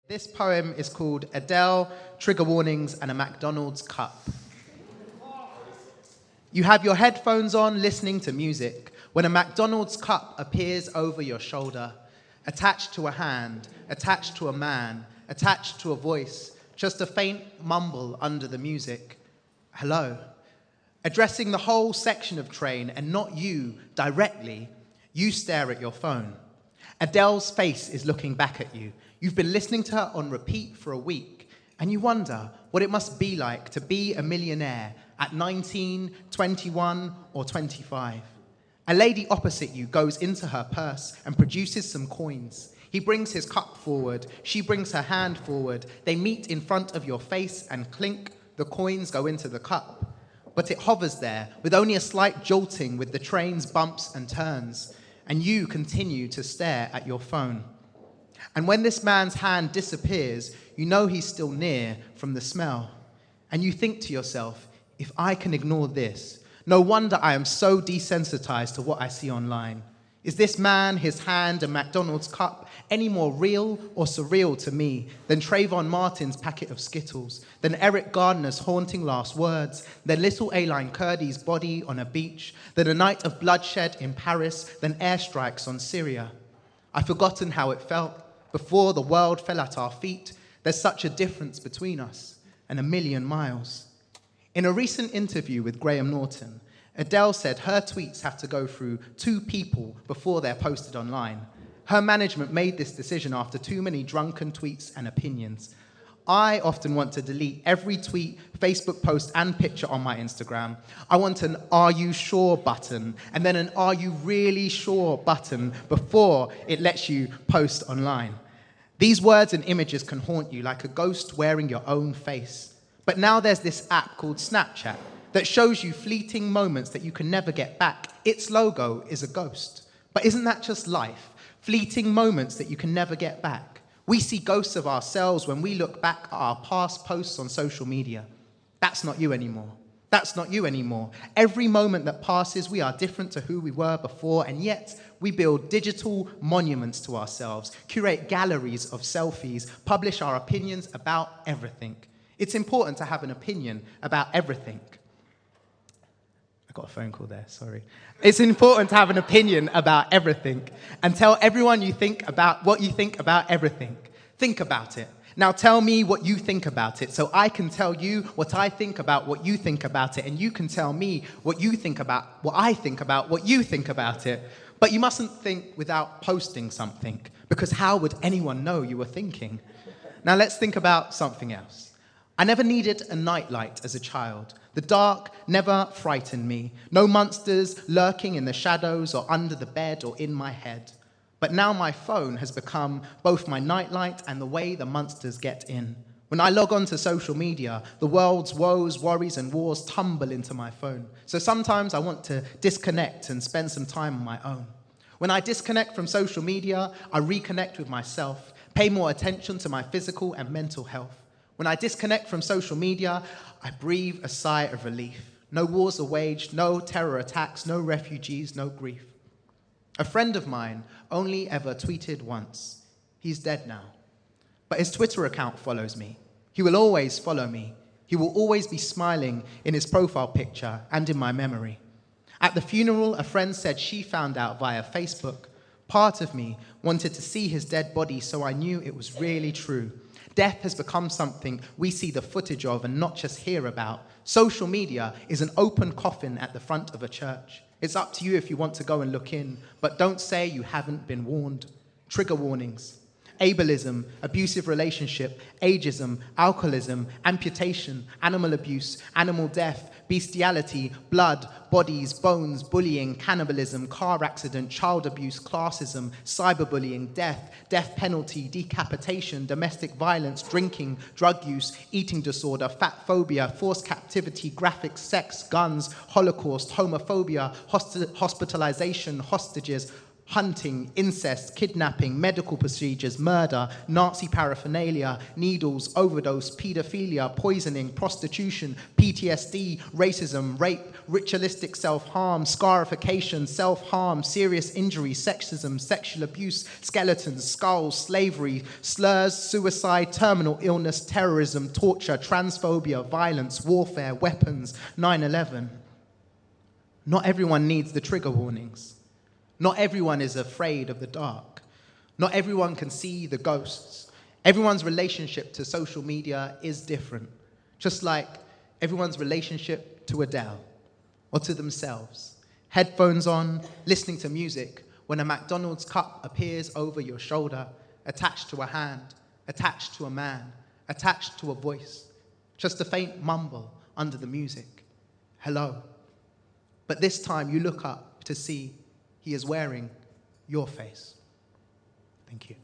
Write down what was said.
This poem is called Adele, Trigger Warnings, and a McDonald's Cup. You have your headphones on listening to music when a McDonald's cup appears over your shoulder, attached to a hand, attached to a man, attached to a voice, just a faint mumble under the music. Hello. Addressing the whole section of train and not you directly, you stare at your phone. Adele's face is looking back at you. You've been listening to her on repeat for a week, and you wonder what it must be like to be a millionaire at 19, 21, or 25. A lady opposite you goes into her purse and produces some coins. He brings his cup forward. She brings her hand forward. They meet in front of your face and clink, the coins go into the cup. But it hovers there with only a slight jolting with the train's bumps and turns, and you continue to stare at your phone. And when this man's hand disappears, you know he's still near from the smell. And you think to yourself, if I can ignore this, no wonder I am so desensitized to what I see online. Is this man, his hand, and McDonald's cup any more real or surreal to me than Trayvon Martin's packet of Skittles, than Eric Gardiner's haunting last words, than little Aileen Kurdi's body on a beach, than a night of bloodshed in Paris, than airstrikes on Syria? I've forgotten how it felt before the world fell at our feet. There's such a difference between us and a million miles. In a recent interview with Graham Norton, Adele said her tweets have to go through 2 people before they're posted online. Her management made this decision after too many drunken tweets and opinions. I often want to delete every tweet, Facebook post, and picture on my Instagram. I want an "Are you sure" button, and then an "Are you really sure" button before it lets you post online. These words and images can haunt you like a ghost wearing your own face. But now there's this app called Snapchat that shows you fleeting moments that you can never get back. Its logo is a ghost. But isn't that just life? Fleeting moments that you can never get back. We see ghosts of ourselves when we look back at our past posts on social media. That's not you anymore. That's not you anymore. Every moment that passes, we are different to who we were before, and yet we build digital monuments to ourselves, curate galleries of selfies, publish our opinions about everything. It's important to have an opinion about everything. I got a phone call there, sorry. It's important to have an opinion about everything and tell everyone you think about what you think about everything. Think about it. Now tell me what you think about it so I can tell you what I think about what you think about it, and you can tell me what you think about what I think about what you think about it. But you mustn't think without posting something, because how would anyone know you were thinking? Now let's think about something else. I never needed a nightlight as a child. The dark never frightened me. No monsters lurking in the shadows or under the bed or in my head. But now my phone has become both my nightlight and the way the monsters get in. When I log on to social media, the world's woes, worries, and wars tumble into my phone. So sometimes I want to disconnect and spend some time on my own. When I disconnect from social media, I reconnect with myself, pay more attention to my physical and mental health. When I disconnect from social media, I breathe a sigh of relief. No wars are waged, no terror attacks, no refugees, no grief. A friend of mine only ever tweeted once. He's dead now. But his Twitter account follows me. He will always follow me. He will always be smiling in his profile picture and in my memory. At the funeral, a friend said she found out via Facebook. Part of me wanted to see his dead body, so I knew it was really true. Death has become something we see the footage of and not just hear about. Social media is an open coffin at the front of a church. It's up to you if you want to go and look in, but don't say you haven't been warned. Trigger warnings. Ableism, abusive relationship, ageism, alcoholism, amputation, animal abuse, animal death, bestiality, blood, bodies, bones, bullying, cannibalism, car accident, child abuse, classism, cyberbullying, death penalty, decapitation, domestic violence, drinking, drug use, eating disorder, fat phobia, forced captivity, graphic sex, guns, Holocaust, homophobia, hospitalization, hostages, hunting, incest, kidnapping, medical procedures, murder, Nazi paraphernalia, needles, overdose, paedophilia, poisoning, prostitution, PTSD, racism, rape, ritualistic self-harm, scarification, self-harm, serious injury, sexism, sexual abuse, skeletons, skulls, slavery, slurs, suicide, terminal illness, terrorism, torture, transphobia, violence, warfare, weapons, 9/11. Not everyone needs the trigger warnings. Not everyone is afraid of the dark. Not everyone can see the ghosts. Everyone's relationship to social media is different, just like everyone's relationship to Adele or to themselves. Headphones on, listening to music, when a McDonald's cup appears over your shoulder, attached to a hand, attached to a man, attached to a voice, just a faint mumble under the music. Hello. But this time you look up to see he is wearing your face. Thank you.